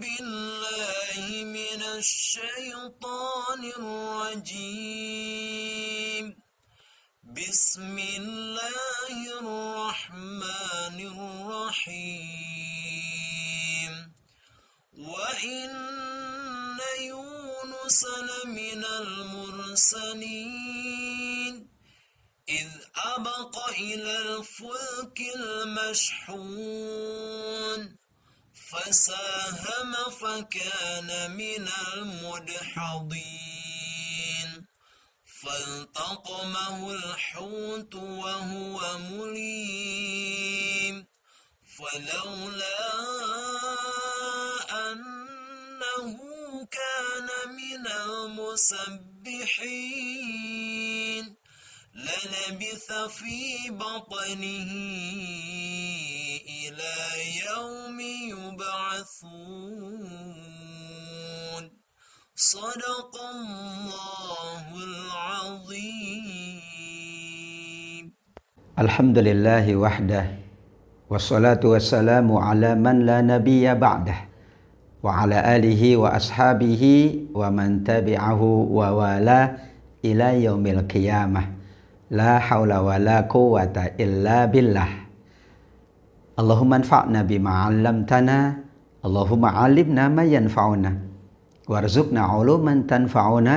بالله من الشيطان الرجيم بسم الله الرحمن الرحيم وإن يونس لمن المرسلين إذ أبق إلى الفلك المشحون فساهم فكان من المدحضين فالتقمه الحوت وهو مليم فلولا أنه كان من المسبحين للبث في بطنه إلى يوم يبعثون صدق الله العظيم. الحمد لله وحده والصلاة والسلام على من لا نبي بعده وعلى آله وأصحابه ومن تبعه ووالاه إلى يوم القيامة لا حول ولا قوة إلا بالله. اللهم انفعنا بما علمتنا اللهم علمنا ما ينفعنا وارزقنا علوما تنفعنا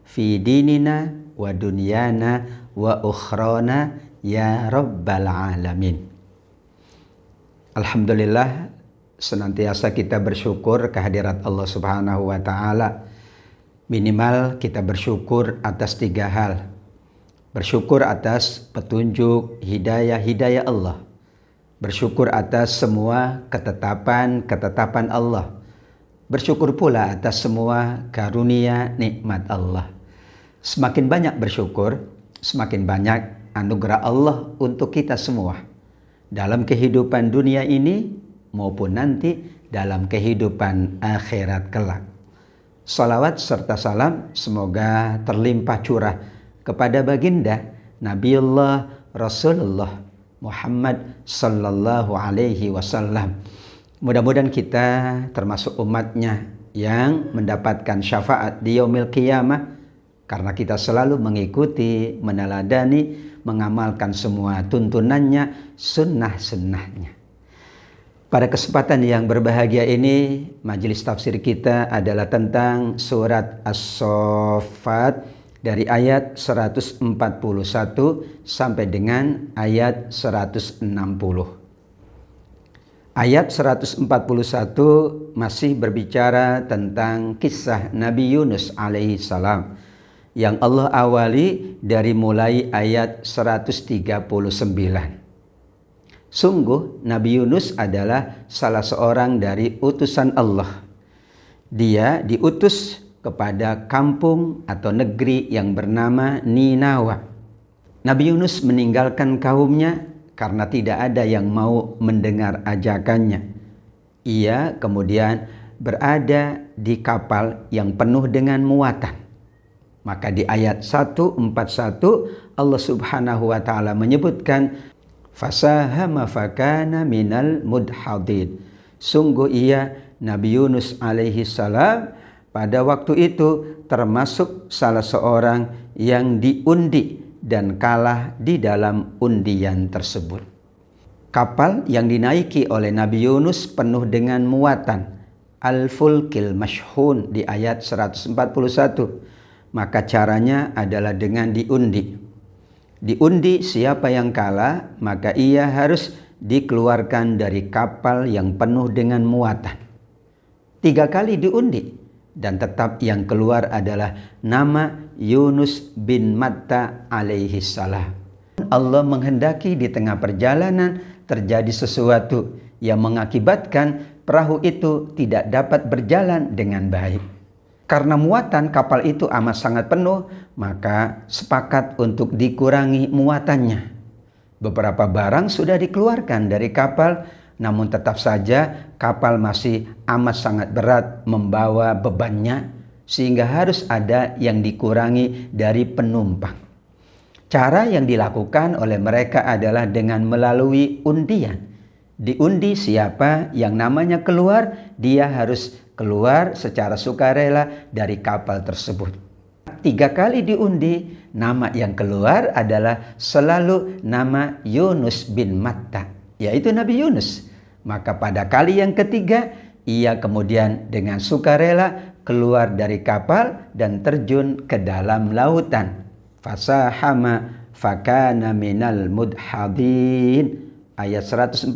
في ديننا ودنيانا وأخرانا ya rabbal alamin. Alhamdulillah, senantiasa kita bersyukur kehadirat Allah Subhanahu wa taala. Minimal kita bersyukur atas 3 hal. Bersyukur atas petunjuk hidayah Allah. Bersyukur atas semua ketetapan Allah. Bersyukur pula atas semua karunia nikmat Allah. Semakin banyak bersyukur, semakin banyak anugerah Allah untuk kita semua dalam kehidupan dunia ini maupun nanti dalam kehidupan akhirat kelak. Salawat serta salam semoga terlimpah curah kepada baginda Nabiullah Rasulullah Muhammad sallallahu alaihi wasallam. Mudah-mudahan kita termasuk umatnya yang mendapatkan syafaat di yaumil qiyamah karena kita selalu mengikuti, meneladani, mengamalkan semua tuntunannya, sunnah-sunnahnya. Pada kesempatan yang berbahagia ini, majelis tafsir kita adalah tentang surat As-Saffat dari ayat 141 sampai dengan ayat 160. Ayat 141 masih berbicara tentang kisah Nabi Yunus alaihi salam yang Allah awali dari mulai ayat 139. Sungguh Nabi Yunus adalah salah seorang dari utusan Allah. Dia diutus kepada kampung atau negeri yang bernama Ninawa. Nabi Yunus meninggalkan kaumnya karena tidak ada yang mau mendengar ajakannya. Ia kemudian berada di kapal yang penuh dengan muatan. Maka di ayat 141 Allah Subhanahu wa taala menyebutkan fasahama fakana minal mudhadin. Sungguh ia Nabi Yunus alaihi salam pada waktu itu termasuk salah seorang yang diundi dan kalah di dalam undian tersebut. Kapal yang dinaiki oleh Nabi Yunus penuh dengan muatan, al-fulkil mashhun di ayat 141. Maka caranya adalah dengan diundi. Diundi siapa yang kalah, maka ia harus dikeluarkan dari kapal yang penuh dengan muatan. 3 kali diundi dan tetap yang keluar adalah nama Yunus bin Matta alaihi salam. Allah menghendaki di tengah perjalanan terjadi sesuatu yang mengakibatkan perahu itu tidak dapat berjalan dengan baik. Karena muatan kapal itu amat sangat penuh, maka sepakat untuk dikurangi muatannya. Beberapa barang sudah dikeluarkan dari kapal, namun tetap saja kapal masih amat sangat berat membawa bebannya, sehingga harus ada yang dikurangi dari penumpang. Cara yang dilakukan oleh mereka adalah dengan melalui undian. Diundi siapa yang namanya keluar, dia harus keluar secara sukarela dari kapal tersebut. 3 kali diundi, nama yang keluar adalah selalu nama Yunus bin Matta, yaitu Nabi Yunus. Maka pada kali yang ketiga, ia kemudian dengan sukarela keluar dari kapal dan terjun ke dalam lautan. Fasahama fakana minal mudhadin. Ayat 141,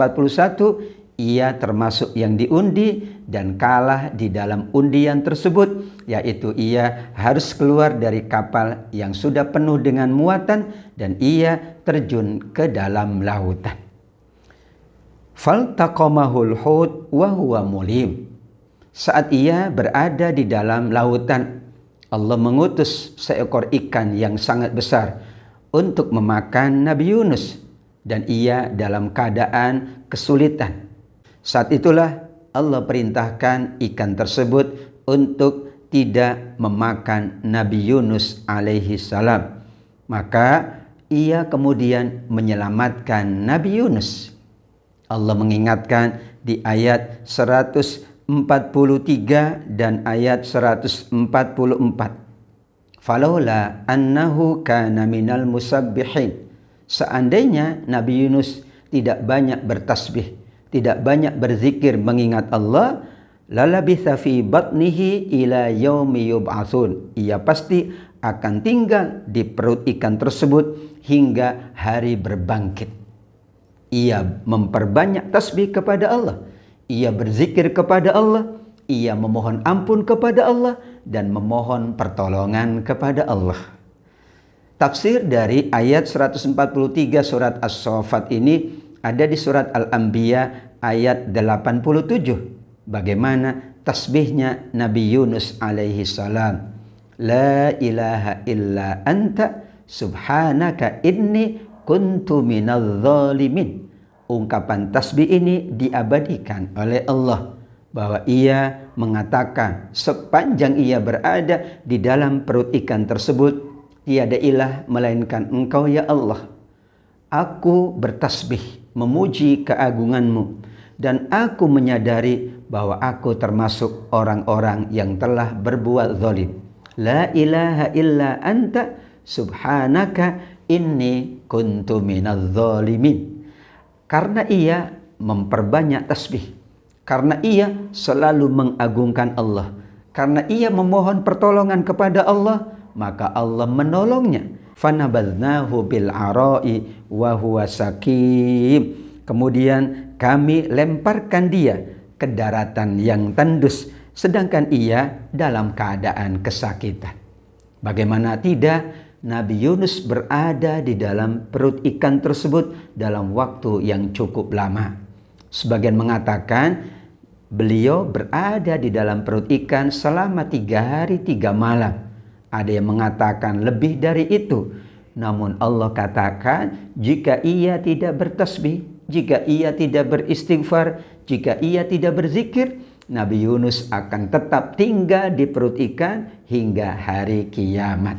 ia termasuk yang diundi dan kalah di dalam undian tersebut, yaitu ia harus keluar dari kapal yang sudah penuh dengan muatan dan ia terjun ke dalam lautan. Faltaqamahul hut wa huwa mulim. Saat ia berada di dalam lautan, Allah mengutus seekor ikan yang sangat besar untuk memakan Nabi Yunus dan ia dalam keadaan kesulitan. Saat itulah Allah perintahkan ikan tersebut untuk tidak memakan Nabi Yunus alaihi salam. Maka ia kemudian menyelamatkan Nabi Yunus. Allah mengingatkan di ayat 143 dan ayat 144. Falaula annahu kana minal musabbihin. Seandainya Nabi Yunus tidak banyak bertasbih, tidak banyak berzikir mengingat Allah, lalabitha fi batnihi ila yaumi yub'atsun. Ia pasti akan tinggal di perut ikan tersebut hingga hari berbangkit. Ia memperbanyak tasbih kepada Allah, ia berzikir kepada Allah, ia memohon ampun kepada Allah dan memohon pertolongan kepada Allah. Tafsir dari ayat 143 surat As-Saffat ini ada di surat Al-Anbiya ayat 87. Bagaimana tasbihnya Nabi Yunus alaihi salam. La ilaha illa anta subhanaka inni kuntu minadz zalimin. Ungkapan tasbih ini diabadikan oleh Allah bahwa ia mengatakan sepanjang ia berada di dalam perut ikan tersebut, tiada ilah melainkan Engkau ya Allah. Aku bertasbih memuji keagungan-Mu dan aku menyadari bahwa aku termasuk orang-orang yang telah berbuat zalim. La ilaha illa anta subhanaka inni kuntu minadz zalimin. Karena ia memperbanyak tasbih, karena ia selalu mengagungkan Allah, karena ia memohon pertolongan kepada Allah, maka Allah menolongnya. Fanabadnahu bil ara'i wa huwa sakim. Kemudian kami lemparkan dia ke daratan yang tandus sedangkan ia dalam keadaan kesakitan. Bagaimana tidak, Nabi Yunus berada di dalam perut ikan tersebut dalam waktu yang cukup lama. Sebagian mengatakan beliau berada di dalam perut ikan selama 3 hari 3 malam. Ada yang mengatakan lebih dari itu. Namun Allah katakan jika ia tidak bertasbih, jika ia tidak beristighfar, jika ia tidak berzikir, Nabi Yunus akan tetap tinggal di perut ikan hingga hari kiamat.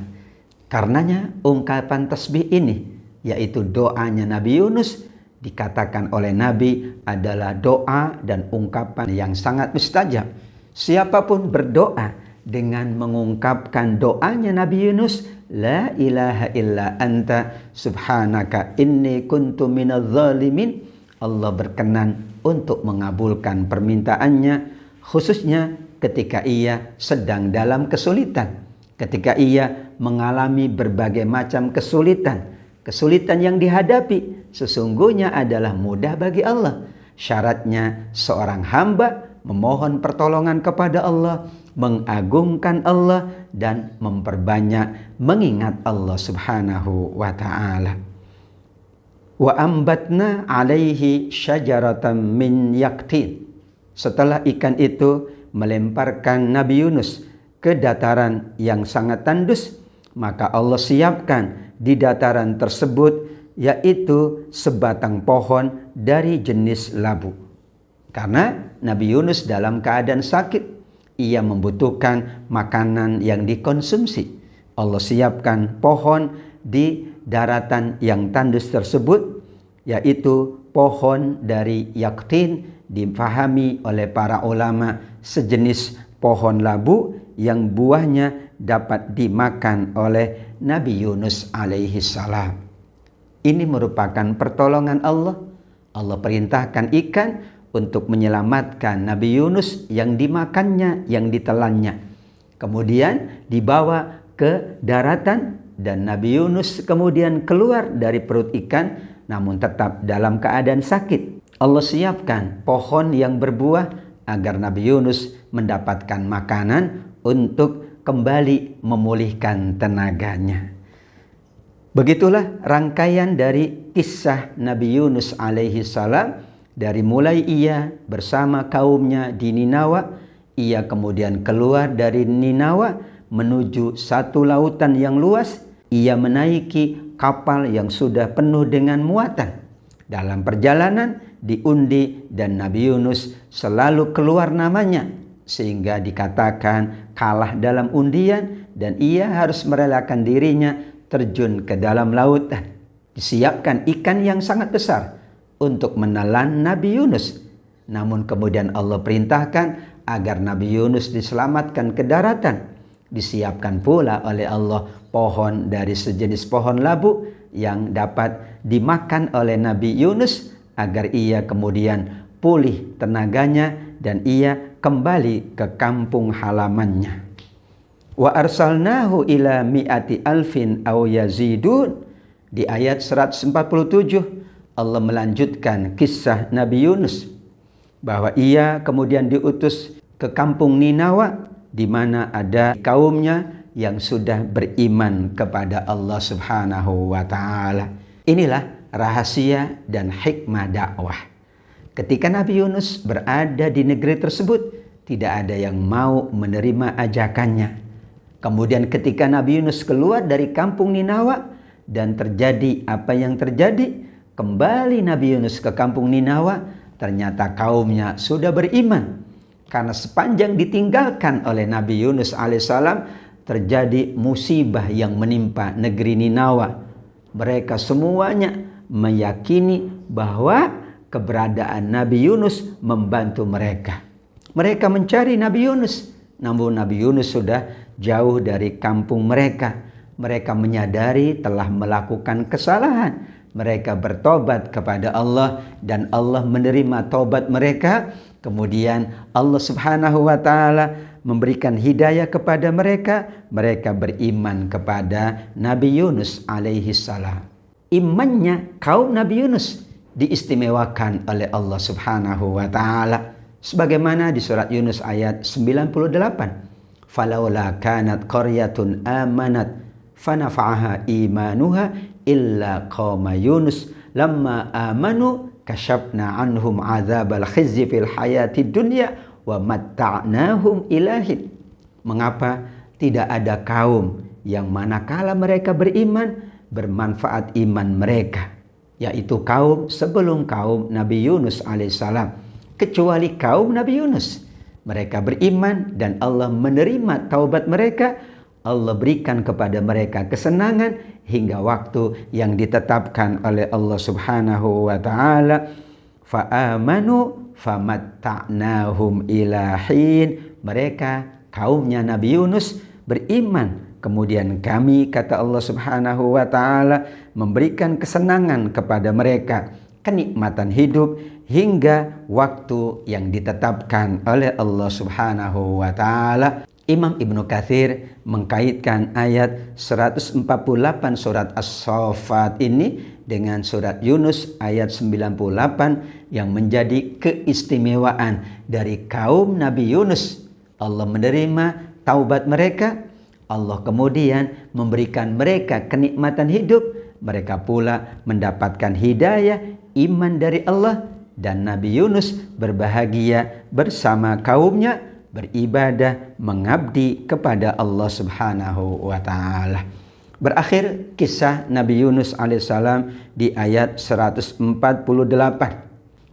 Karenanya ungkapan tasbih ini, yaitu doanya Nabi Yunus, dikatakan oleh Nabi adalah doa dan ungkapan yang sangat mustajab. Siapapun berdoa dengan mengungkapkan doanya Nabi Yunus, la ilaha illa anta subhanaka inni kuntu minadz zalimin, Allah berkenan untuk mengabulkan permintaannya, khususnya ketika ia sedang dalam kesulitan, ketika ia mengalami berbagai macam kesulitan. Kesulitan yang dihadapi sesungguhnya adalah mudah bagi Allah. Syaratnya seorang hamba memohon pertolongan kepada Allah, mengagungkan Allah dan memperbanyak mengingat Allah Subhanahu wa ta'ala. Wa ambatna alaihi syajaratan min yaqtin. Setelah ikan itu melemparkan Nabi Yunus ke dataran yang sangat tandus, maka Allah siapkan di dataran tersebut yaitu sebatang pohon dari jenis labu. Karena Nabi Yunus dalam keadaan sakit, ia membutuhkan makanan yang dikonsumsi. Allah siapkan pohon di daratan yang tandus tersebut, yaitu pohon dari yaktin dipahami oleh para ulama sejenis pohon labu yang buahnya dapat dimakan oleh Nabi Yunus alaihi salam. Ini merupakan pertolongan Allah. Allah perintahkan ikan untuk menyelamatkan Nabi Yunus yang dimakannya, yang ditelannya. Kemudian dibawa ke daratan dan Nabi Yunus kemudian keluar dari perut ikan namun tetap dalam keadaan sakit. Allah siapkan pohon yang berbuah agar Nabi Yunus mendapatkan makanan untuk kembali memulihkan tenaganya. Begitulah rangkaian dari kisah Nabi Yunus alaihi salam. Dari mulai ia bersama kaumnya di Ninawa, ia kemudian keluar dari Ninawa menuju satu lautan yang luas. Ia menaiki kapal yang sudah penuh dengan muatan. Dalam perjalanan diundi dan Nabi Yunus selalu keluar namanya, sehingga dikatakan kalah dalam undian dan ia harus merelakan dirinya terjun ke dalam lautan. Disiapkan ikan yang sangat besar untuk menelan Nabi Yunus. Namun kemudian Allah perintahkan agar Nabi Yunus diselamatkan ke daratan. Disiapkan pula oleh Allah pohon dari sejenis pohon labu yang dapat dimakan oleh Nabi Yunus agar ia kemudian pulih tenaganya dan ia kembali ke kampung halamannya. Wa arsalnahu ila mi'ati alfin aw yazidun. Di ayat 147 Allah melanjutkan kisah Nabi Yunus bahwa ia kemudian diutus ke kampung Ninawa di mana ada kaumnya yang sudah beriman kepada Allah Subhanahu wa taala. Inilah rahasia dan hikmah dakwah. Ketika Nabi Yunus berada di negeri tersebut, tidak ada yang mau menerima ajakannya. Kemudian ketika Nabi Yunus keluar dari kampung Ninawa dan terjadi apa yang terjadi, kembali Nabi Yunus ke kampung Ninawa, ternyata kaumnya sudah beriman. Karena sepanjang ditinggalkan oleh Nabi Yunus alaihissalam, terjadi musibah yang menimpa negeri Ninawa. Mereka semuanya meyakini bahwa keberadaan Nabi Yunus membantu mereka. Mereka mencari Nabi Yunus, namun Nabi Yunus sudah jauh dari kampung mereka. Mereka menyadari telah melakukan kesalahan. Mereka bertobat kepada Allah dan Allah menerima taubat mereka. Kemudian Allah Subhanahu wa taala memberikan hidayah kepada mereka. Mereka beriman kepada Nabi Yunus alaihi salam. Imannya kaum Nabi Yunus diistimewakan oleh Allah Subhanahu wa taala sebagaimana di surat Yunus ayat 98. Falaula kanat qaryatun amanat fanafa'aha imanuha illa qauma Yunus lamma amanu kasyafna anhum adzabal khizyi fil hayatid dunya wa matta'nahum ilahin. Mengapa tidak ada kaum yang manakala mereka beriman bermanfaat iman mereka, yaitu kaum sebelum kaum Nabi Yunus alaihissalam, kecuali kaum Nabi Yunus. Mereka beriman dan Allah menerima taubat mereka. Allah berikan kepada mereka kesenangan hingga waktu yang ditetapkan oleh Allah Subhanahu wa taala. Fa'amanu famatta'nahum ilahin. Mereka kaumnya Nabi Yunus beriman, kemudian kami, kata Allah Subhanahu wa taala, memberikan kesenangan kepada mereka, kenikmatan hidup hingga waktu yang ditetapkan oleh Allah Subhanahu wa taala. Imam Ibnu Katsir mengkaitkan ayat 148 surat As-Saffat ini dengan surat Yunus ayat 98 yang menjadi keistimewaan dari kaum Nabi Yunus. Allah menerima taubat mereka. Allah kemudian memberikan mereka kenikmatan hidup. Mereka pula mendapatkan hidayah, iman dari Allah. Dan Nabi Yunus berbahagia bersama kaumnya, beribadah, mengabdi kepada Allah Subhanahu wa taala. Berakhir kisah Nabi Yunus alaihissalam di ayat 148.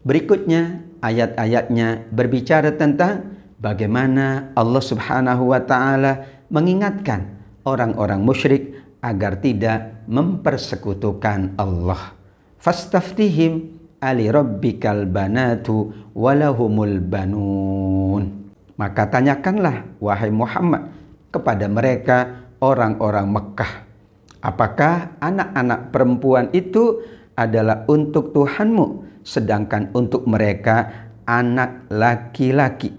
Berikutnya ayat-ayatnya berbicara tentang bagaimana Allah Subhanahu wa taala mengingatkan orang-orang musyrik agar tidak mempersekutukan Allah. Fastaftihim ali rabbikal banatu walahumul banun. Maka tanyakanlah wahai Muhammad kepada mereka orang-orang Mekah, apakah anak-anak perempuan itu adalah untuk Tuhanmu, sedangkan untuk mereka anak laki-laki?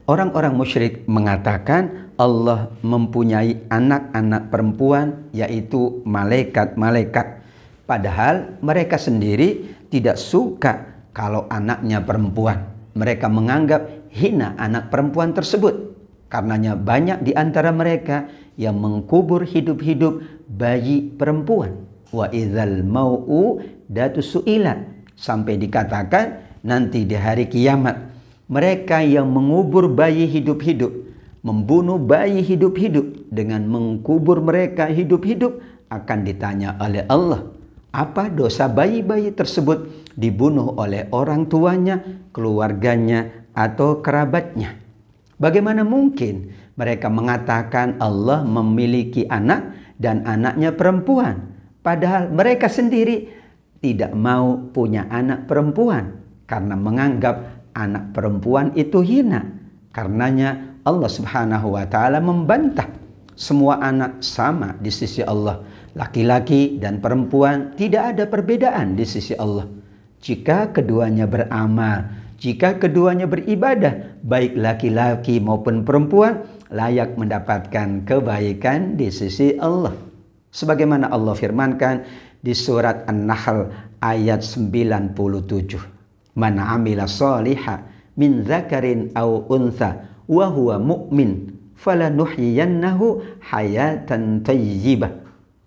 Orang-orang musyrik mengatakan Allah mempunyai anak-anak perempuan, yaitu malaikat-malaikat. Padahal mereka sendiri tidak suka kalau anaknya perempuan. Mereka menganggap hina anak perempuan tersebut. Karenanya banyak di antara mereka yang mengkubur hidup-hidup bayi perempuan. Wa idzal mau'udatu su'ilat. Sampai dikatakan nanti di hari kiamat, mereka yang mengubur bayi hidup-hidup, membunuh bayi hidup-hidup dengan mengkubur mereka hidup-hidup, akan ditanya oleh Allah, apa dosa bayi-bayi tersebut dibunuh oleh orang tuanya, keluarganya, atau kerabatnya? Bagaimana mungkin mereka mengatakan Allah memiliki anak dan anaknya perempuan, padahal mereka sendiri tidak mau punya anak perempuan karena menganggap anak perempuan itu hina. Karenanya Allah Subhanahu wa taala membantah semua anak sama di sisi Allah. Laki-laki dan perempuan tidak ada perbedaan di sisi Allah. Jika keduanya beramal, jika keduanya beribadah, baik laki-laki maupun perempuan layak mendapatkan kebaikan di sisi Allah. Sebagaimana Allah firmankan di surat An-Nahl ayat 97. Man amila shalihan min dzakarin aw untha wa huwa mu'min falanuhyiyannahu hayatan thayyibah.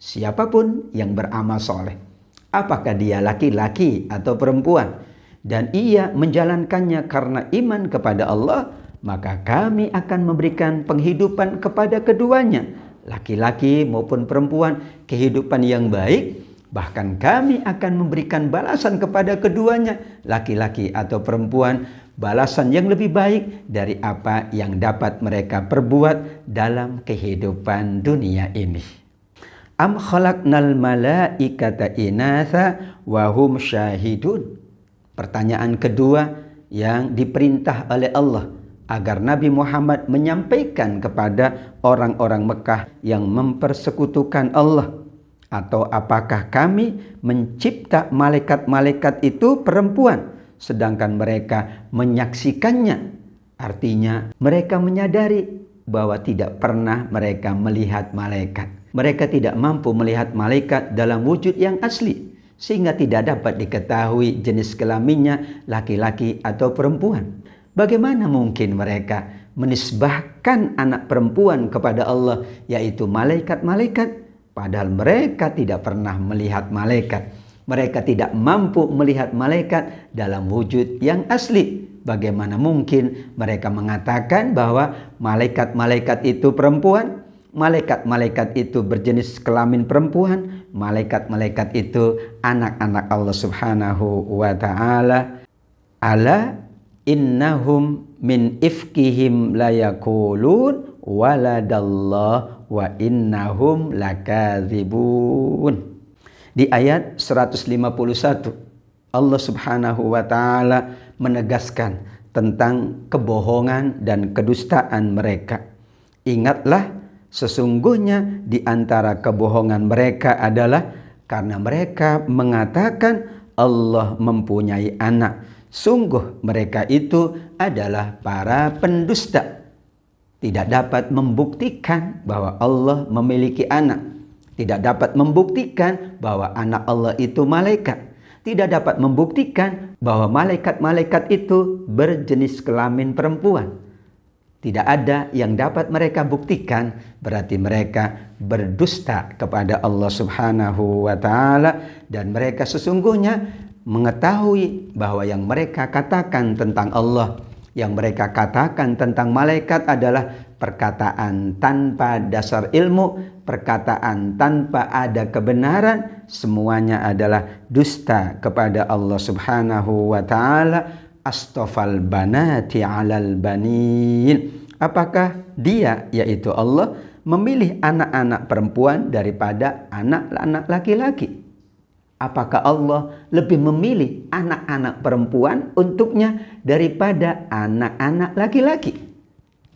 Siapapun yang beramal soleh, apakah dia laki-laki atau perempuan, dan ia menjalankannya karena iman kepada Allah, maka kami akan memberikan penghidupan kepada keduanya, laki-laki maupun perempuan, kehidupan yang baik. Bahkan kami akan memberikan balasan kepada keduanya, laki-laki atau perempuan, balasan yang lebih baik dari apa yang dapat mereka perbuat dalam kehidupan dunia ini. Am khalaqnal malaikata inatha wa hum syahidun. Pertanyaan kedua yang diperintah oleh Allah agar Nabi Muhammad menyampaikan kepada orang-orang Mekah yang mempersekutukan Allah. Atau apakah kami mencipta malaikat-malaikat itu perempuan, sedangkan mereka menyaksikannya? Artinya mereka menyadari bahwa tidak pernah mereka melihat malaikat. Mereka tidak mampu melihat malaikat dalam wujud yang asli, sehingga tidak dapat diketahui jenis kelaminnya laki-laki atau perempuan. Bagaimana mungkin mereka menisbahkan anak perempuan kepada Allah, yaitu malaikat-malaikat, padahal mereka tidak pernah melihat malaikat. Mereka tidak mampu melihat malaikat dalam wujud yang asli. Bagaimana mungkin mereka mengatakan bahwa malaikat-malaikat itu perempuan, malaikat-malaikat itu berjenis kelamin perempuan, malaikat-malaikat itu anak-anak Allah Subhanahu wa taala. Ala innahum min ifkihim layakulun waladallah wa innahum lakadzibun. Di ayat 151 Allah Subhanahu wa taala menegaskan tentang kebohongan dan kedustaan mereka. Ingatlah, sesungguhnya di antara kebohongan mereka adalah karena mereka mengatakan Allah mempunyai anak. Sungguh mereka itu adalah para pendusta. Tidak dapat membuktikan bahwa Allah memiliki anak. Tidak dapat membuktikan bahwa anak Allah itu malaikat. Tidak dapat membuktikan bahwa malaikat-malaikat itu berjenis kelamin perempuan. Tidak ada yang dapat mereka buktikan, berarti mereka berdusta kepada Allah Subhanahu wa taala, dan mereka sesungguhnya mengetahui bahwa yang mereka katakan tentang Allah, yang mereka katakan tentang malaikat adalah perkataan tanpa dasar ilmu, perkataan tanpa ada kebenaran, semuanya adalah dusta kepada Allah Subhanahu wa taala. Astafal banati 'alal banin. Apakah dia, yaitu Allah, memilih anak-anak perempuan daripada anak-anak laki-laki? Apakah Allah lebih memilih anak-anak perempuan untuknya daripada anak-anak laki-laki?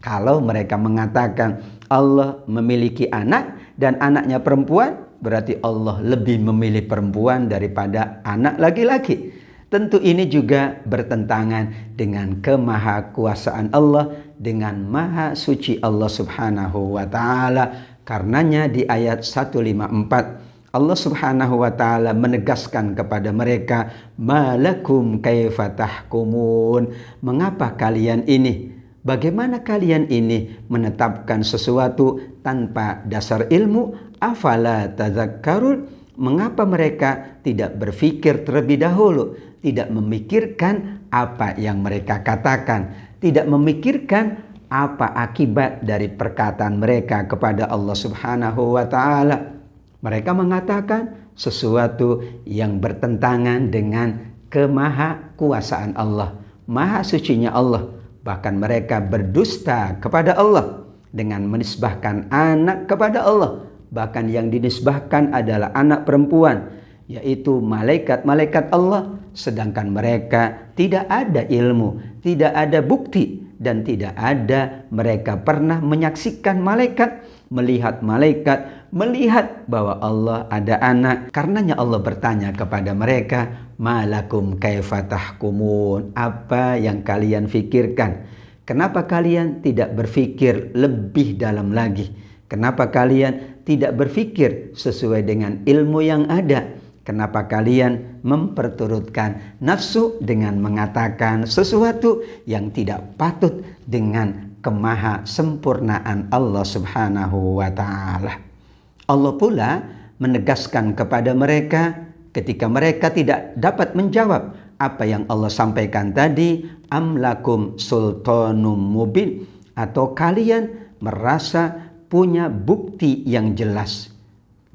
Kalau mereka mengatakan Allah memiliki anak dan anaknya perempuan, berarti Allah lebih memilih perempuan daripada anak laki-laki. Tentu ini juga bertentangan dengan kemahakuasaan Allah, dengan maha suci Allah subhanahu wa ta'ala. Karenanya di ayat 154 Allah subhanahu wa ta'ala menegaskan kepada mereka, malakum kaifa tahkumun, mengapa kalian ini, bagaimana kalian ini menetapkan sesuatu tanpa dasar ilmu, afala tadzakkarun, mengapa mereka tidak berpikir terlebih dahulu, tidak memikirkan apa yang mereka katakan, tidak memikirkan apa akibat dari perkataan mereka kepada Allah subhanahu wa ta'ala. Mereka mengatakan sesuatu yang bertentangan dengan kemahakuasaan Allah, maha sucinya Allah. Bahkan mereka berdusta kepada Allah dengan menisbahkan anak kepada Allah. Bahkan yang dinisbahkan adalah anak perempuan, yaitu malaikat-malaikat Allah. Sedangkan mereka tidak ada ilmu, tidak ada bukti, dan tidak ada mereka pernah menyaksikan malaikat, melihat malaikat, melihat bahwa Allah ada anak. Karenanya Allah bertanya kepada mereka, malakum kaifa tahkumun, apa yang kalian fikirkan? Kenapa kalian tidak berfikir lebih dalam lagi? Kenapa kalian tidak berfikir sesuai dengan ilmu yang ada? Kenapa kalian memperturutkan nafsu dengan mengatakan sesuatu yang tidak patut dengan kemaha sempurnaan Allah subhanahu wa ta'ala? Allah pula menegaskan kepada mereka ketika mereka tidak dapat menjawab apa yang Allah sampaikan tadi, amlakum sultanum mubin, atau kalian merasa punya bukti yang jelas.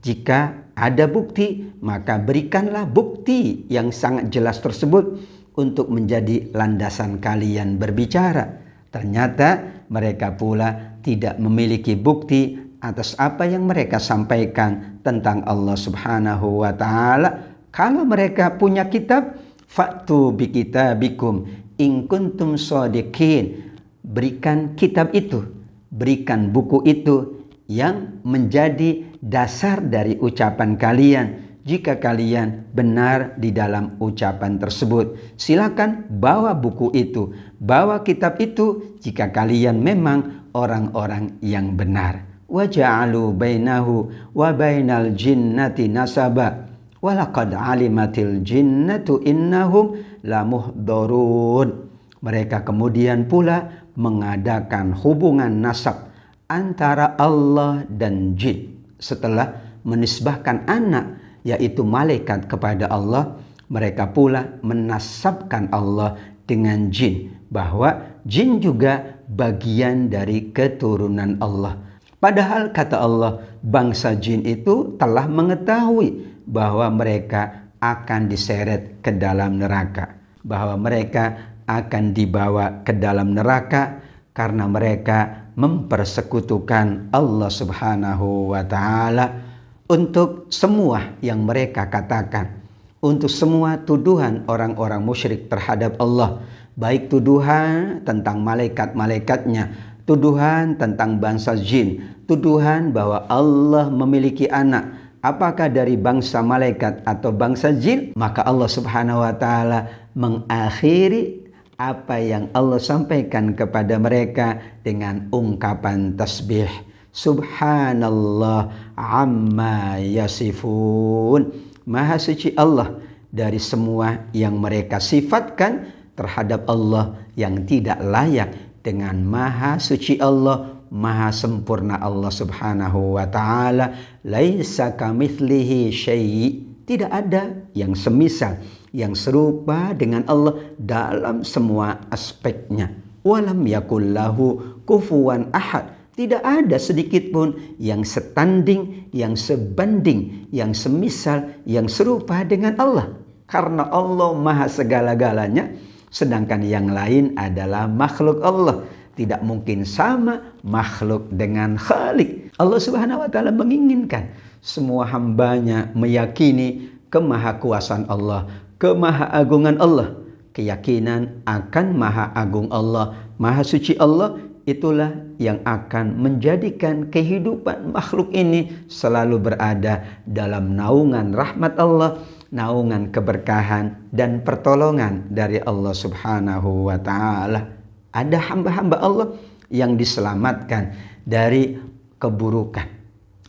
Jika ada bukti, maka berikanlah bukti yang sangat jelas tersebut untuk menjadi landasan kalian berbicara. Ternyata mereka pula tidak memiliki bukti atas apa yang mereka sampaikan tentang Allah subhanahu wa ta'ala. Kalau mereka punya kitab, fa'tu bi kitabikum in kuntum shadiqin, berikan kitab itu, berikan buku itu yang menjadi dasar dari ucapan kalian. Jika kalian benar di dalam ucapan tersebut, silakan bawa buku itu, bawa kitab itu jika kalian memang orang-orang yang benar. Wa ja'alu bainahu wa bainal jinnati nasaba wa laqad alimatil jinnatu innahum lamuhdharun. Mereka kemudian pula mengadakan hubungan nasab antara Allah dan jin. Setelah menisbahkan anak, yaitu malaikat, kepada Allah, mereka pula menasabkan Allah dengan jin, bahwa jin juga bagian dari keturunan Allah. Padahal kata Allah, bangsa jin itu telah mengetahui bahwa mereka akan diseret ke dalam neraka, bahwa mereka akan dibawa ke dalam neraka karena mereka mempersekutukan Allah subhanahu wa ta'ala. Untuk semua yang mereka katakan, untuk semua tuduhan orang-orang musyrik terhadap Allah, baik tuduhan tentang malaikat-malaikatnya, tuduhan tentang bangsa jin, tuduhan bahwa Allah memiliki anak, apakah dari bangsa malaikat atau bangsa jin, maka Allah subhanahu wa ta'ala mengakhiri apa yang Allah sampaikan kepada mereka dengan ungkapan tasbih, subhanallah amma yasifun. Maha suci Allah dari semua yang mereka sifatkan terhadap Allah yang tidak layak dengan maha suci Allah, maha sempurna Allah subhanahu wa ta'ala. Laisa kamitslihi syai', tidak ada yang semisal, yang serupa dengan Allah dalam semua aspeknya. Walam yakullahu kufuwan ahad, tidak ada sedikit pun yang setanding, yang sebanding, yang semisal, yang serupa dengan Allah. Karena Allah maha segala-galanya, sedangkan yang lain adalah makhluk Allah. Tidak mungkin sama makhluk dengan Khalik. Allah subhanahu wa ta'ala menginginkan semua hambanya meyakini kemahakuasaan Allah, kemahaagungan Allah, keyakinan akan maha agung Allah, maha suci Allah, itulah yang akan menjadikan kehidupan makhluk ini selalu berada dalam naungan rahmat Allah, naungan keberkahan dan pertolongan dari Allah Subhanahu wa ta'ala. Ada hamba-hamba Allah yang diselamatkan dari keburukan.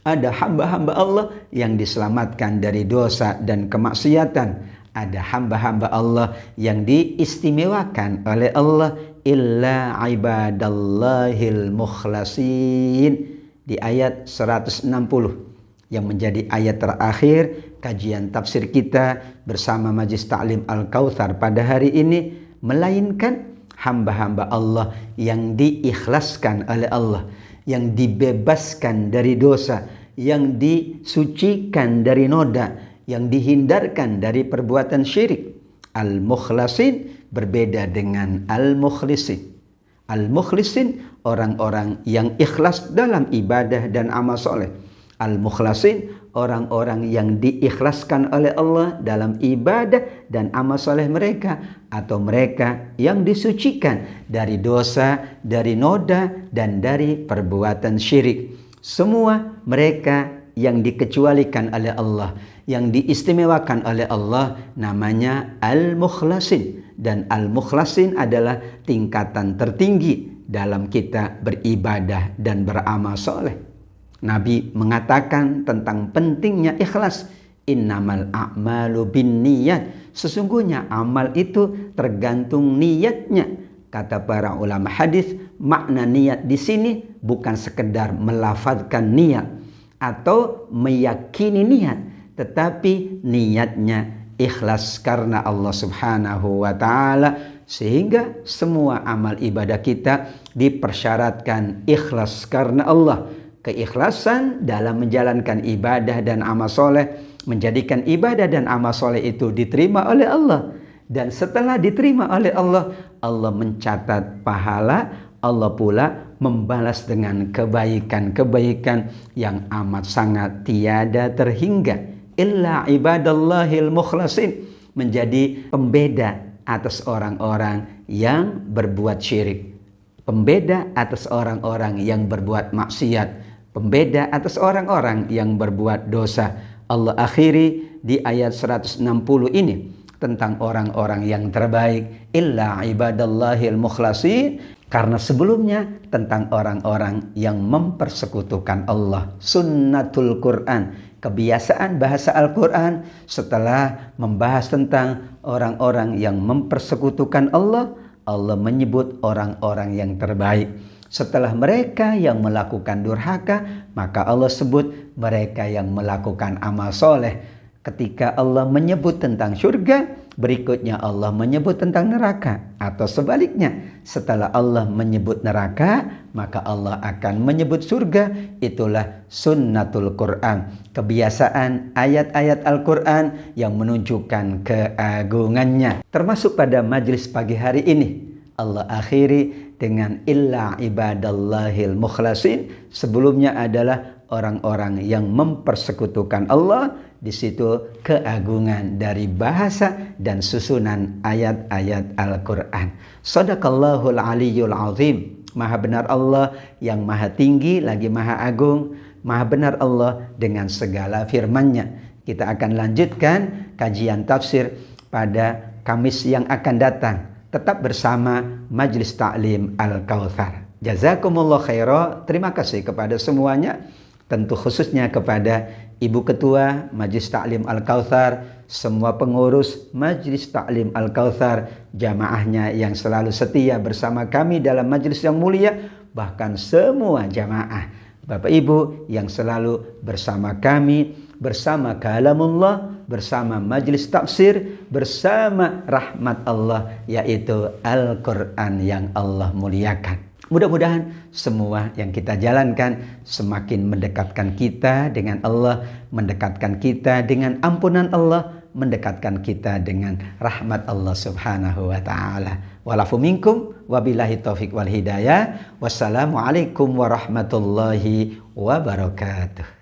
Ada hamba-hamba Allah yang diselamatkan dari dosa dan kemaksiatan. Ada hamba-hamba Allah yang diistimewakan oleh Allah, illa ibadallahil mukhlasin, di ayat 160 yang menjadi ayat terakhir kajian tafsir kita bersama Majlis Ta'lim Al-Kautsar pada hari ini, melainkan hamba-hamba Allah yang diikhlaskan oleh Allah, yang dibebaskan dari dosa, yang disucikan dari noda, yang dihindarkan dari perbuatan syirik. Al-mukhlasin berbeda dengan al-mukhlisin. Al-mukhlisin orang-orang yang ikhlas dalam ibadah dan amal soleh. Al-mukhlasin orang-orang yang diikhlaskan oleh Allah dalam ibadah dan amal soleh mereka, atau mereka yang disucikan dari dosa, dari noda, dan dari perbuatan syirik. Semua mereka yang dikecualikan oleh Allah, yang diistimewakan oleh Allah, namanya al-mukhlasin. Dan al-mukhlasin adalah tingkatan tertinggi dalam kita beribadah dan beramal soleh. Nabi mengatakan tentang pentingnya ikhlas. Innamal a'malu binniyat. Sesungguhnya amal itu tergantung niatnya. Kata para ulama hadis, makna niat di sini bukan sekedar melafazkan niat atau meyakini niat, tetapi niatnya ikhlas karena Allah Subhanahu wa ta'ala, sehingga semua amal ibadah kita dipersyaratkan ikhlas karena Allah. Keikhlasan dalam menjalankan ibadah dan amal soleh menjadikan ibadah dan amal soleh itu diterima oleh Allah. Dan setelah diterima oleh Allah, Allah mencatat pahala, Allah pula membalas dengan kebaikan-kebaikan yang amat sangat tiada terhingga. Illa ibadallahil mukhlasin, menjadi pembeda atas orang-orang yang berbuat syirik, pembeda atas orang-orang yang berbuat maksiat, pembeda atas orang-orang yang berbuat dosa. Allah akhiri di ayat 160 ini tentang orang-orang yang terbaik, illa ibadallahil mukhlasin, karena sebelumnya tentang orang-orang yang mempersekutukan Allah. Sunnatul Quran, kebiasaan bahasa Al-Quran setelah membahas tentang orang-orang yang mempersekutukan Allah, Allah menyebut orang-orang yang terbaik. Setelah mereka yang melakukan durhaka, maka Allah sebut mereka yang melakukan amal soleh. Ketika Allah menyebut tentang surga, berikutnya Allah menyebut tentang neraka. Atau sebaliknya, setelah Allah menyebut neraka, maka Allah akan menyebut surga. Itulah sunnatul Quran, kebiasaan ayat-ayat Al-Quran yang menunjukkan keagungannya. Termasuk pada majlis pagi hari ini, Allah akhiri dengan illa ibadallahil mukhlasin. Sebelumnya adalah orang-orang yang mempersekutukan Allah. Di situ keagungan dari bahasa dan susunan ayat-ayat Al-Quran. Shadaqallahul aliyyul azim. Maha benar Allah yang maha tinggi lagi maha agung. Maha benar Allah dengan segala firman-Nya. Kita akan lanjutkan kajian tafsir pada Kamis yang akan datang. Tetap bersama Majlis Ta'lim Al-Kautsar. Jazakumullah khaira. Terima kasih kepada semuanya. Tentu khususnya kepada Ibu Ketua Majlis Ta'lim Al-Kautsar, semua pengurus Majlis Ta'lim Al-Kautsar, jamaahnya yang selalu setia bersama kami dalam majlis yang mulia, bahkan semua jamaah Bapak Ibu yang selalu bersama kami, bersama kalamullah, bersama majlis tafsir, bersama rahmat Allah, yaitu Al-Quran yang Allah muliakan. Mudah-mudahan semua yang kita jalankan semakin mendekatkan kita dengan Allah, mendekatkan kita dengan ampunan Allah, mendekatkan kita dengan rahmat Allah Subhanahu wa ta'ala. Walafu minkum, wabillahi taufiq wal hidayah. Wassalamualaikum warahmatullahi wabarakatuh.